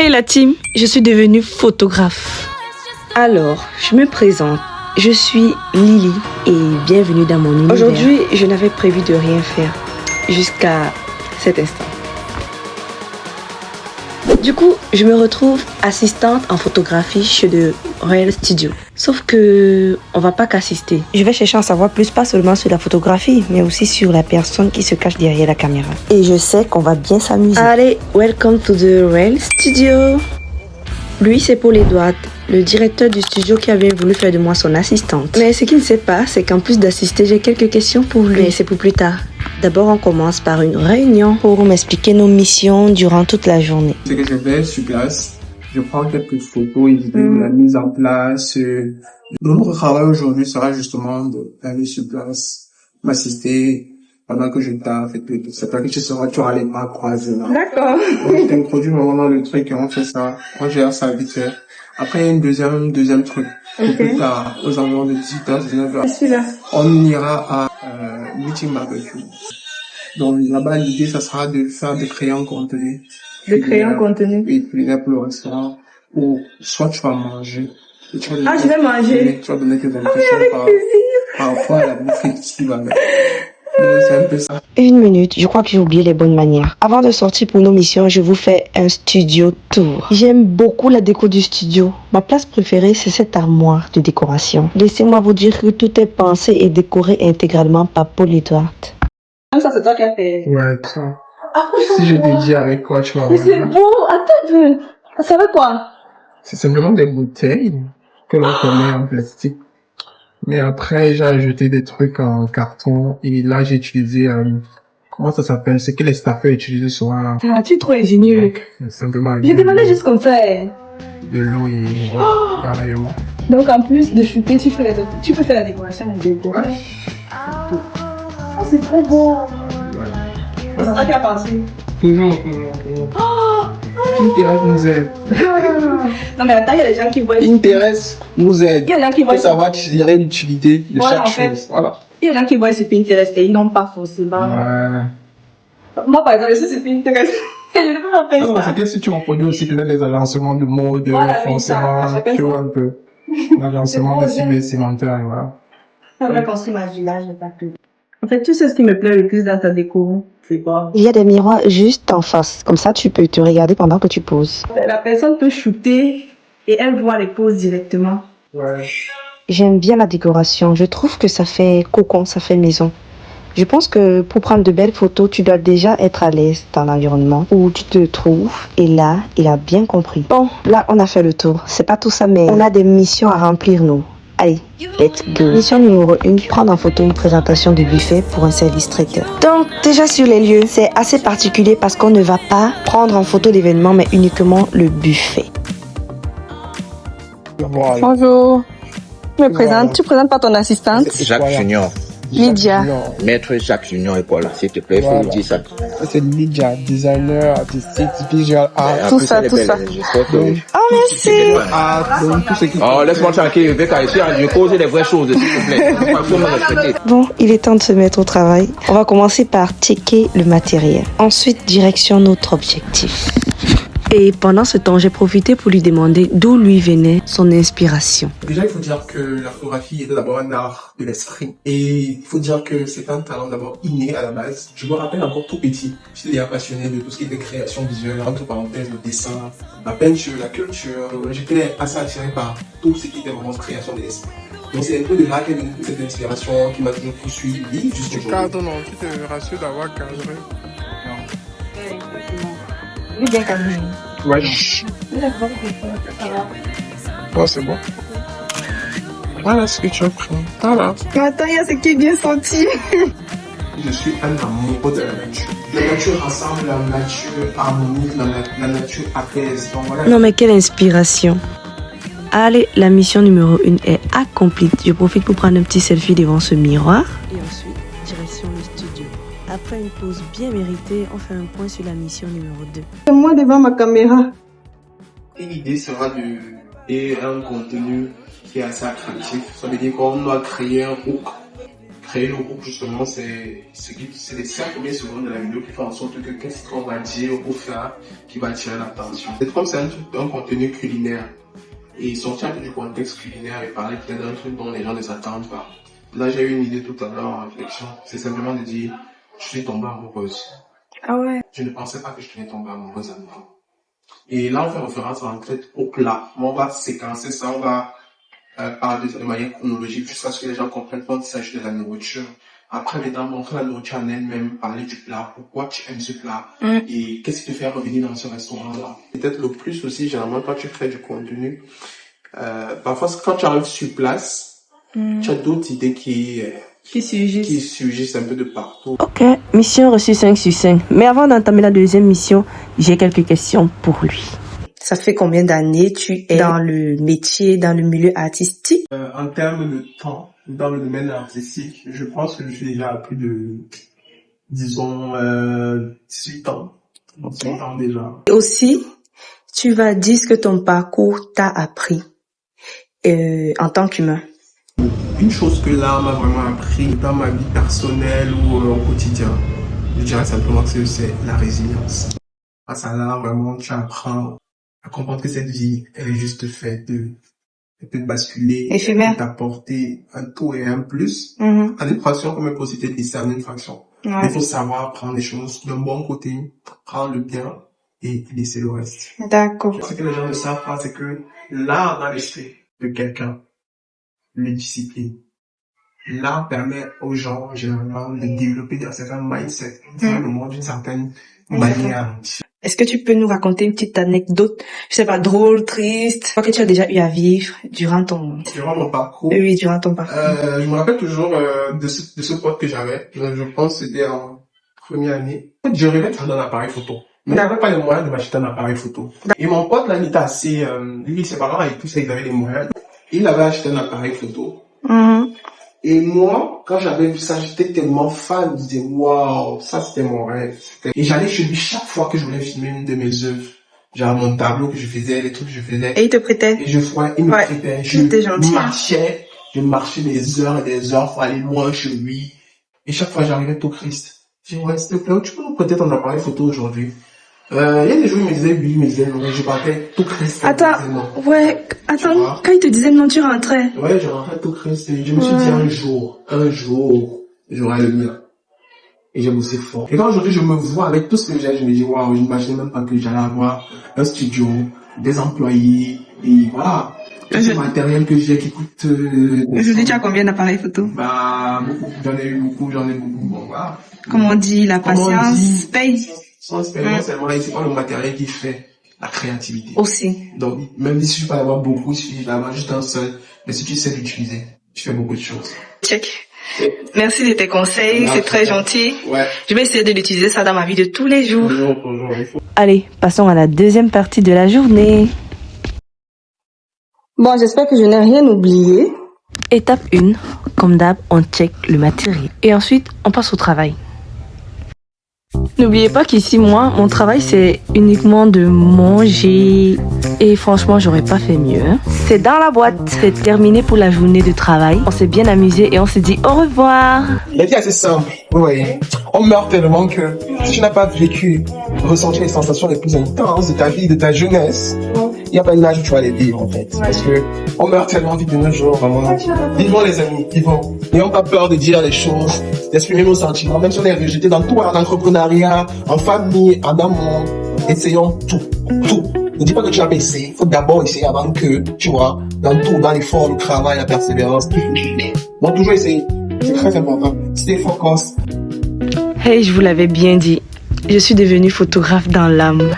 Hey la team, je suis devenue photographe. Alors, je me présente. Je suis Lily et bienvenue dans mon univers. Aujourd'hui, je n'avais prévu de rien faire jusqu'à cet instant. Du coup, je me retrouve assistante en photographie chez The Royal Studio. Sauf que on va pas qu'assister. Je vais chercher à en savoir plus, pas seulement sur la photographie, mais aussi sur la personne qui se cache derrière la caméra. Et je sais qu'on va bien s'amuser. Allez, welcome to The Royal Studio. Lui, c'est Paul Edouard, le directeur du studio qui avait voulu faire de moi son assistante. Mais ce qu'il ne sait pas, c'est qu'en plus d'assister, j'ai quelques questions pour lui. Mais c'est pour plus tard. D'abord, on commence par une réunion pour m'expliquer nos missions durant toute la journée. C'est que je vais sur place, je prends quelques photos et vidéos de la mise en place. Notre travail aujourd'hui sera justement d'aller sur place, m'assister pendant que je taffe et puis c'est pas que tu auras les mains croisées là. D'accord. Donc, je t'introduis vraiment dans le truc et on fait ça. On gère ça vite fait. Après, il y a une deuxième truc. Okay. Plus tard, aux environs de 18h, 19h. On ira à Meeting Barbecue. Donc là-bas, l'idée, ça sera de créer un contenu. De créer un contenu. Et puis là, pour le restaurant, où soit tu vas manger. Tu vas je vais manger. Tu vas donner tes impressions par rapport à la bouffe qui va avec. C'est un peu ça. Une minute, je crois que j'ai oublié les bonnes manières. Avant de sortir pour nos missions, je vous fais un studio tour. J'aime beaucoup la déco du studio. Ma place préférée, c'est cette armoire de décoration. Laissez-moi vous dire que tout est pensé et décoré intégralement par Paul Edouard. Ça, c'est toi qui as fait. Ouais, ça. Si je te dis avec quoi tu vas. Mais c'est beau, attends, ça va quoi? C'est simplement des bouteilles que l'on met en plastique. Mais après, j'ai ajouté des trucs en carton et là, j'ai utilisé, comment ça s'appelle? C'est que les staffeurs utilisent souvent. Ah, tu es trop ingénieux. Simplement. J'ai demandé juste comme ça. De l'eau et pareillement. Donc, en plus de shooter, tu peux faire la décoration des décos. Ouais. Oh, c'est trop beau. Ouais. C'est ça qui a pensé. Toujours. Pinterest nous aide. Non mais attends, il y a des gens qui voient. Pinterest nous aide. Il y a des gens qui voient. Faut savoir tirer l'utilité de chaque chose. Voilà. Il y a des gens qui voient sur Pinterest et ils n'ont pas forcément. Ouais. Moi par exemple, je suis sur Pinterest. Je ne peux pas faire ça. C'est que si tu reproduis aussi peut-être les agencements de mode, forcément, tu vois un peu. L'agencement de cibles sémentaires, voilà. On va construire ma village, pas plus. En fait, tu sais ce qui me plaît le plus dans ta déco? C'est quoi? Il y a des miroirs juste en face. Comme ça, tu peux te regarder pendant que tu poses. La personne peut shooter et elle voit les poses directement. Ouais. J'aime bien la décoration. Je trouve que ça fait cocon, ça fait maison. Je pense que pour prendre de belles photos, tu dois déjà être à l'aise dans l'environnement où tu te trouves. Et là, il a bien compris. Bon, là, on a fait le tour. C'est pas tout ça, mais on a des missions à remplir, nous. Allez, let's go. Mission numéro 1, prendre en photo une présentation de buffet pour un service traiteur. Donc, déjà sur les lieux, c'est assez particulier parce qu'on ne va pas prendre en photo l'événement, mais uniquement le buffet. Voilà. Bonjour. Tu présentes pas ton assistante? Jacques Junior. Lydia. Maître Jacques Junior est là, s'il te plaît, il faut lui dire ça. C'est Lydia, designer, artistique, visual art. Tout ça. Oh, merci. Donc, tout ce qui... Oh, laisse-moi tranquille, Rebecca, ici, je cause les vraies choses, s'il te plaît. Il faut me respecter. Bon, il est temps de se mettre au travail. On va commencer par checker le matériel. Ensuite, direction notre objectif. Et pendant ce temps, j'ai profité pour lui demander d'où lui venait son inspiration. Déjà, il faut dire que la photographie est d'abord un art de l'esprit. Et il faut dire que c'est un talent d'abord inné à la base. Je me rappelle encore tout petit, j'étais déjà passionné de tout ce qui était création visuelle, entre parenthèses, le dessin, la peinture, la culture. J'étais assez attiré par tout ce qui était vraiment création de l'esprit. Donc c'est un peu de là qu'est venue cette inspiration qui m'a toujours poursuivi jusqu'au jour. Non, tu te rassures d'avoir cadré. Non. Il est bien cadré. Ouais. Oh, c'est bon. Voilà ce que tu as pris. Voilà. Attends, il y a ce qui est bien senti. Je suis un amoureux de la nature. La nature rassemble, la nature harmonise, la nature apaise. Donc, voilà. Non mais quelle inspiration. Allez, la mission numéro 1 est accomplie. Je profite pour prendre un petit selfie devant ce miroir. Et ensuite, direction le studio. Après une pause bien méritée, on fait un point sur la mission numéro 2. C'est moi devant ma caméra. Et l'idée sera de créer un contenu qui est assez attractif. Ça veut dire qu'on doit créer un hook créer le groupe, justement, c'est les 5 premières secondes de la vidéo qui font en sorte que qu'est-ce qu'on va dire ou faire qui va attirer l'attention. C'est comme c'est un contenu culinaire. Et sortir un peu du contexte culinaire et parler peut-être d'un truc dont les gens ne s'attendent pas. Là, j'ai eu une idée tout à l'heure en réflexion. C'est simplement de dire, je suis tombée amoureuse. Ah ouais. Je ne pensais pas que je devais tomber amoureuse à nouveau. Et là, on fait référence en fait au plat. On va séquencer ça, on va parler de manière chronologique jusqu'à ce que les gens comprennent quand il s'agit de la nourriture. Après, maintenant, montrer la nourriture en elle-même, parler du plat, pourquoi tu aimes ce plat, et qu'est-ce qui te fait revenir dans ce restaurant-là. Peut-être le plus aussi, généralement, quand tu crées du contenu, parfois, quand tu arrives sur place, tu as d'autres idées qui surgissent un peu de partout. Ok, mission reçue 5 sur 5. Mais avant d'entamer la deuxième mission, j'ai quelques questions pour lui. Ça fait combien d'années tu es dans le métier, dans le milieu artistique? En termes de temps, dans le domaine artistique, je pense que je suis déjà à plus de, disons, 18 ans. 18 ans déjà. Et aussi, tu vas dire ce que ton parcours t'a appris en tant qu'humain. Une chose que l'art m'a vraiment appris dans ma vie personnelle ou au quotidien, je dirais simplement que c'est la résilience. Grâce à l'art, vraiment, tu apprends à comprendre que cette vie, elle est juste faite de basculer, éphémère, de t'apporter un tout et un plus. En une fraction, comme une possibilité de discerner une fraction. Ouais. Il faut savoir prendre les choses d'un bon côté, prendre le bien et laisser le reste. D'accord. Ce que les gens ne savent pas, c'est que l'art dans l'esprit de quelqu'un, les disciplines. L'art permet aux gens, généralement, de développer un certain mindset, le monde d'une certaine manière. Est-ce que tu peux nous raconter une petite anecdote, je sais pas, drôle, triste, que tu as déjà eu à vivre durant mon parcours? Oui, durant ton parcours. Je me rappelle toujours de ce pote que j'avais. Je pense que c'était en première année. Je rêvais toujours d'un appareil photo. Mais il n'avait pas les moyens de m'acheter un appareil photo. Et mon pote, là, il était assez... lui, ses parents et tout ça, ils avaient les moyens. Il avait acheté un appareil photo. Et moi, quand j'avais vu ça, j'étais tellement fan. Je disais, waouh, ça c'était mon rêve. Et j'allais chez lui chaque fois que je voulais filmer une de mes œuvres. Genre mon tableau que je faisais, les trucs que je faisais. Et il te prêtait? Et il me prêtait. Je marchais des heures et des heures pour aller loin chez lui. Et chaque fois, j'arrivais tout triste. Je dis, ouais, s'il te plaît, tu peux nous prêter ton appareil photo aujourd'hui? Il y a des jours, il me disait oui, il me disait non, je partais tout triste. Attends, quand il te disait non, tu rentrais? Ouais, je rentrais tout triste et je me suis dit un jour, j'aurai le mien. Et j'ai bossé fort. Et quand aujourd'hui je me vois avec tout ce que j'ai, je me dis waouh, je n'imaginais même pas que j'allais avoir un studio, des employés, et voilà. Ce matériel que j'ai qui coûte... Aujourd'hui, tu as combien d'appareils photo? Beaucoup. J'en ai beaucoup. Bon, voilà. Comme on dit, la patience paye. Sans expérience, c'est pas le matériel qui fait la créativité. Aussi. Donc, même si je peux avoir beaucoup, il suffit d'avoir juste un seul. Mais si tu sais l'utiliser, tu fais beaucoup de choses. Check. Merci de tes conseils, c'est très gentil. Ouais. Je vais essayer de l'utiliser ça dans ma vie de tous les jours. Toujours. Allez, passons à la deuxième partie de la journée. Bon, j'espère que je n'ai rien oublié. Étape 1, comme d'hab, on check le matériel. Et ensuite, on passe au travail. N'oubliez pas qu'ici, moi, mon travail, c'est uniquement de manger. Et franchement, j'aurais pas fait mieux. C'est dans la boîte. C'est terminé pour la journée de travail. On s'est bien amusé et on s'est dit au revoir. La vie est assez simple, vous voyez. On meurt tellement que si tu n'as pas vécu, ressenti les sensations les plus intenses de ta vie, de ta jeunesse, il n'y a pas une âge où tu vas les vivre, en fait. Parce que on meurt tellement vite de nos jours, vraiment. Vivons les amis, vivons. N'ayons pas peur de dire les choses, d'exprimer nos sentiments, même si on est rejeté dans tout, en entrepreneuriat, en famille, en amour. Essayons tout. Ne dis pas que tu n'as pas essayé. Il faut d'abord essayer avant que, tu vois, dans tout, dans l'effort, le travail, la persévérance, tout. Donc, toujours essayer. C'est très important. Stay focus. Hey, je vous l'avais bien dit. Je suis devenue photographe dans l'âme.